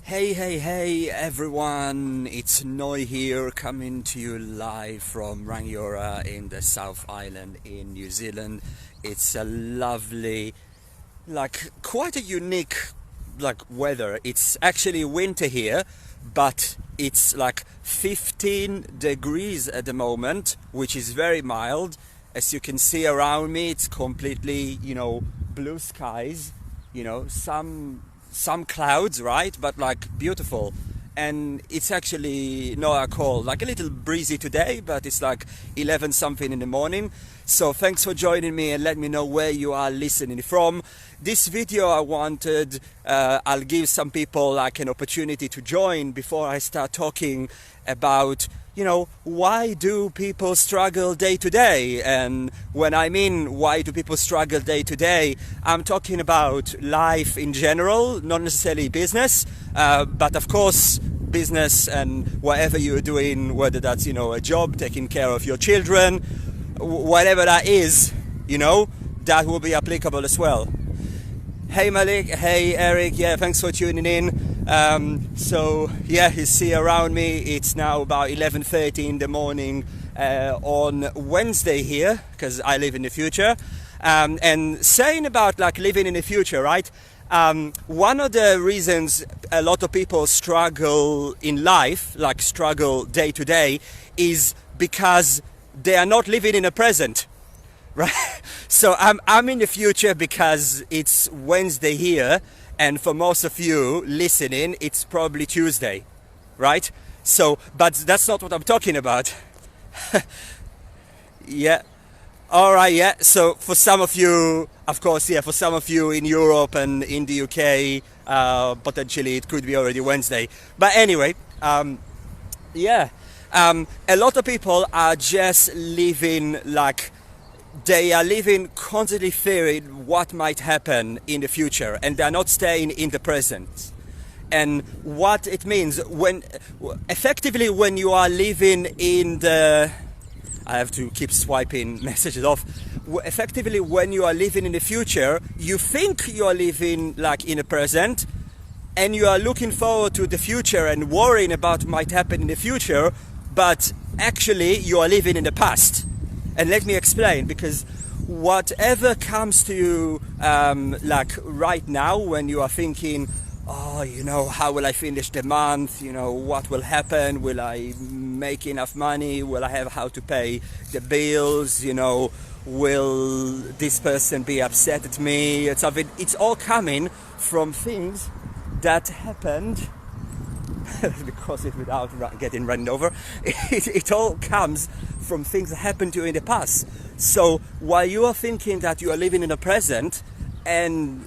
Hey everyone, it's Noi here coming to you live from Rangiora in the South Island in New Zealand. It's a lovely, quite a unique weather. It's actually winter here, but it's 15 degrees at the moment, which is very mild. As you can see around me, it's completely, blue skies, some clouds, right? But beautiful. And it's actually not cold, a little breezy today, but it's 11 something in the morning. So thanks for joining me and let me know where you are listening from. This video I'll give some people an opportunity to join before I start talking about why do people struggle day to day? And when I mean why do people struggle day to day, I'm talking about life in general, not necessarily business, but of course business and whatever you're doing, whether that's a job, taking care of your children, whatever that is, that will be applicable as well. Hey Malik, hey Eric, thanks for tuning in. You see around me, it's now about 11:30 in the morning on Wednesday here, because I live in the future. And saying about living in the future, right? One of the reasons a lot of people struggle in life, struggle day to day, is because they are not living in the present. Right, so I'm in the future because it's Wednesday here, and for most of you listening, it's probably Tuesday, right? So, but that's not what I'm talking about. All right, so for some of you, of course, for some of you in Europe and in the UK, potentially it could be already Wednesday. But anyway, a lot of people are just living they are living constantly fearing what might happen in the future, and they're not staying in the present. And what it means when you are living in the, I have to keep swiping messages off. Effectively, when you are living in the future, you think you are living in the present, and you are looking forward to the future and worrying about what might happen in the future, but actually you are living in the past. And let me explain, because whatever comes to you right now when you are thinking, how will I finish the month? What will happen? Will I make enough money? Will I have how to pay the bills? Will this person be upset at me? It's all coming from things that happened. Because it without getting run over, it all comes from things that happened to you in the past. So while you are thinking that you are living in the present and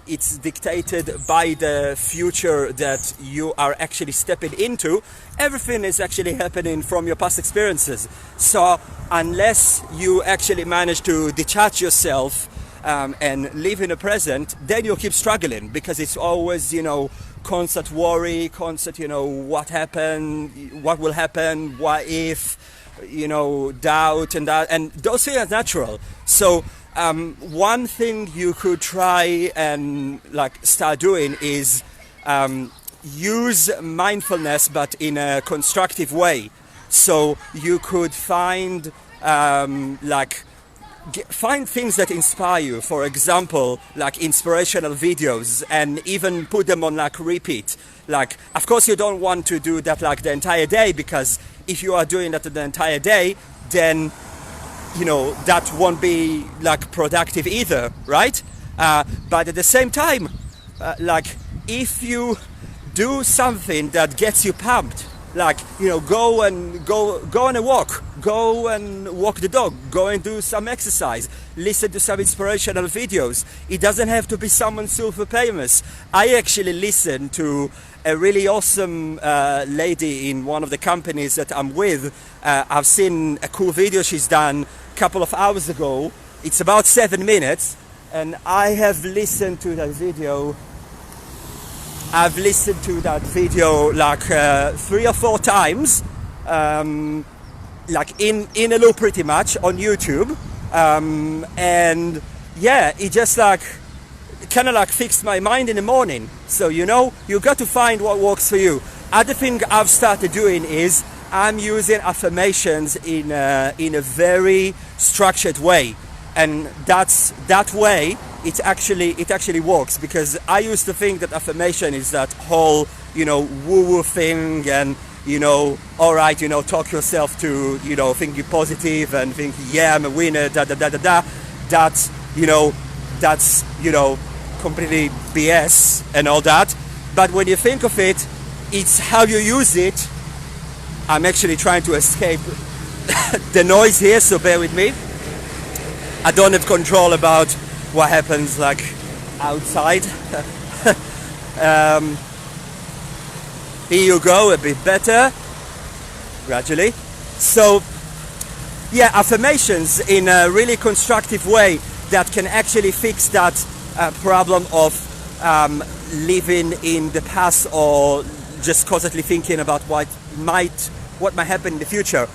it's dictated by the future that you are actually stepping into, everything is actually happening from your past experiences. So unless you actually manage to detach yourself and live in the present, then you'll keep struggling, because it's always constant worry, constant what happened, what will happen, what if, doubt, and those things are natural. So one thing you could try and start doing is use mindfulness, but in a constructive way. So you could find find things that inspire you. For example, inspirational videos, and even put them on repeat. Of course you don't want to do that the entire day, because if you are doing that the entire day, then that won't be productive either, right? But at the same time, if you do something that gets you pumped, go on a walk, go and walk the dog, go and do some exercise, listen to some inspirational videos. It doesn't have to be someone super famous. I actually listened to a really awesome lady in one of the companies that I'm with. I've seen a cool video she's done a couple of hours ago. It's about 7 minutes, and I have listened to that video. I've listened to that video 3 or 4 times, in a loop pretty much on YouTube, and it just kind of like fixed my mind in the morning. So you got to find what works for you. Other thing I've started doing is I'm using affirmations in a very structured way, and that way it actually works, because I used to think that affirmation is that whole woo-woo thing, and all right, talk yourself to think you're positive and think, yeah, I'm a winner, da da da da da. That's completely BS and all that. But when you think of it, it's how you use it. I'm actually trying to escape the noise here, so bear with me. I don't have control about what happens like outside. Here you go, a bit better, gradually. So yeah, affirmations in a really constructive way that can actually fix that problem of living in the past, or just constantly thinking about what might happen in the future,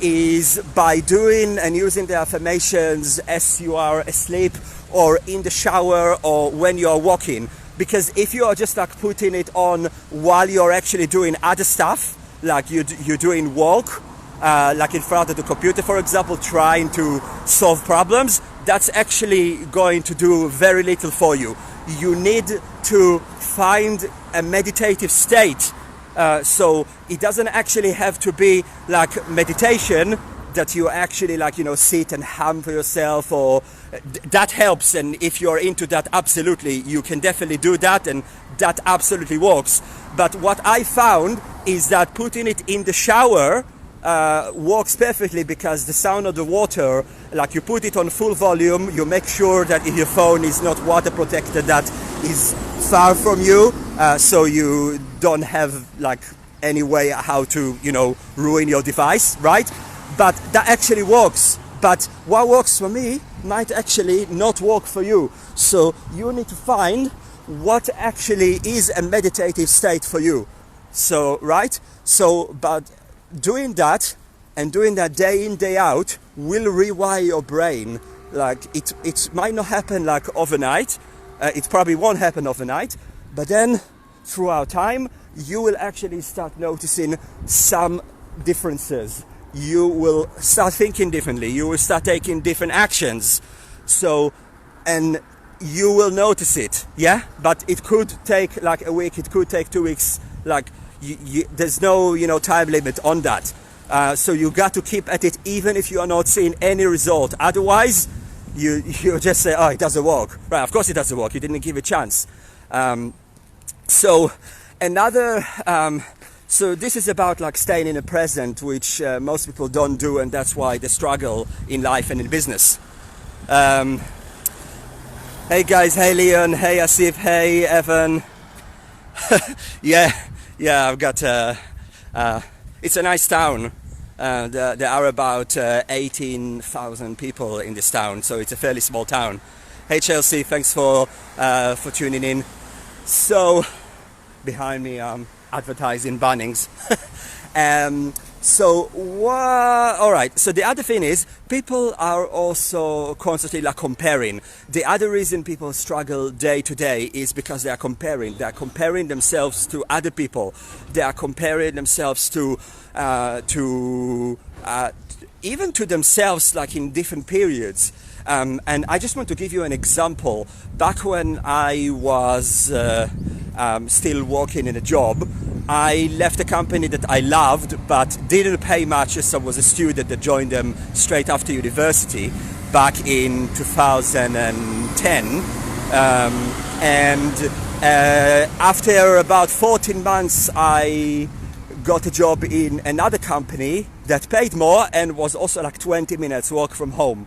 is by doing and using the affirmations as you are asleep, or in the shower, or when you are walking. Because if you are just like putting it on while you're actually doing other stuff, like you're doing work, like in front of the computer, for example, trying to solve problems, that's actually going to do very little for you. You need to find a meditative state. So it doesn't actually have to be like meditation that you actually sit and hum for yourself, or that helps. And if you're into that, absolutely, you can definitely do that, and that absolutely works. But what I found is that putting it in the shower works perfectly, because the sound of the water, like you put it on full volume, you make sure that if your phone is not water protected, that is far from you, so you don't have like any way how to ruin your device, right? But that actually works. But what works for me might actually not work for you. So you need to find what actually is a meditative state for you. So, right? So, but doing that, and doing that day in, day out, will rewire your brain. Like it might not happen like overnight. It probably won't happen overnight. But then throughout time, you will actually start noticing some differences. You will start thinking differently. You will start taking different actions. So, and you will notice it, yeah? But it could take like a week, it could take 2 weeks. Like, there's no, time limit on that. So you got to keep at it, even if you are not seeing any result. Otherwise, you just say, oh, it doesn't work. Right, of course it doesn't work. You didn't give it a chance. So another... So this is about like staying in the present, which most people don't do, and that's why they struggle in life and in business. Hey guys, hey Leon, hey Asif, hey Evan. yeah, I've got. It's a nice town. There are about 18,000 people in this town, so it's a fairly small town. Hey Chelsea, thanks for tuning in. So behind me, advertising Bunnings. All right, so the other thing is people are also constantly like comparing. The other reason people struggle day to day is because they are comparing themselves to other people. They are comparing themselves to even to themselves, like in different periods. And I just want to give you an example. Back when I was still working in a job, I left a company that I loved but didn't pay much, as I was a student that joined them straight after university back in 2010. After about 14 months, I got a job in another company that paid more and was also like 20 minutes walk from home.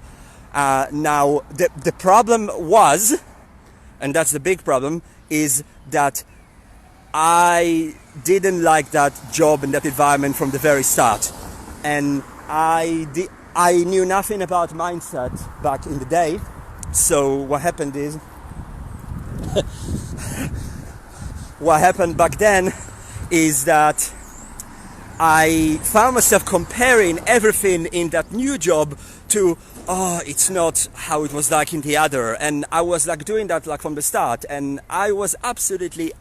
Now, the problem was, and that's the big problem, is that I didn't like that job and that environment from the very start. And I knew nothing about mindset back in the day. So what happened is, what happened back then is that I found myself comparing everything in that new job to, oh, it's not how it was like in the other. And I was like doing that like from the start, and I was absolutely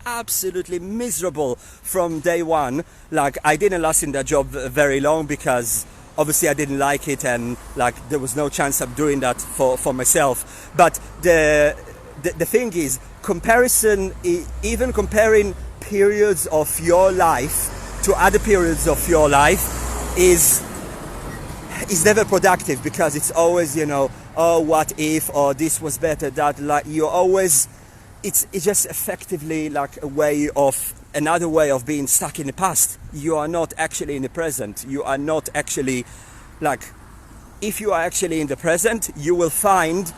miserable from day one. Like I didn't last in that job very long because obviously I didn't like it, and like there was no chance of doing that for myself. But the thing is, comparison, even comparing periods of your life to other periods of your life is never productive, because it's always, you know, oh, what if, or this was better, that, like, you're always, it's just effectively like another way of being stuck in the past. You are not actually in the present. You are not actually, like, if you are actually in the present, you will find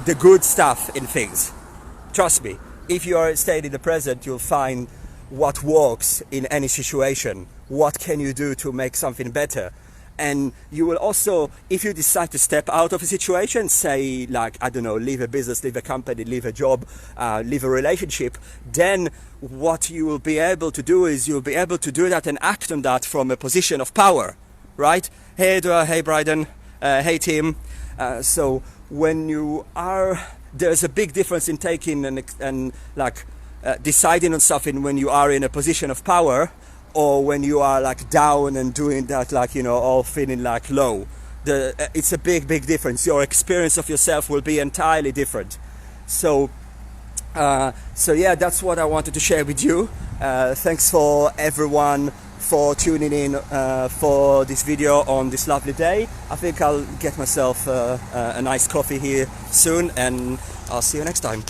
the good stuff in things. Trust me. If you are staying in the present, you'll find what works in any situation. What can you do to make something better? And you will also, if you decide to step out of a situation, say, like, I don't know, leave a business, leave a company, leave a job, leave a relationship, then what you will be able to do is you'll be able to do that and act on that from a position of power, right? Hey Edward, hey Bryden, hey Tim. So when you are, there's a big difference in taking and deciding on something when you are in a position of power, or when you are like down and doing that, like, you know, all feeling like low. It's a big difference. Your experience of yourself will be entirely different. So yeah, that's what I wanted to share with you. Thanks for everyone for tuning in for this video on this lovely day. I think I'll get myself a nice coffee here soon, and I'll see you next time.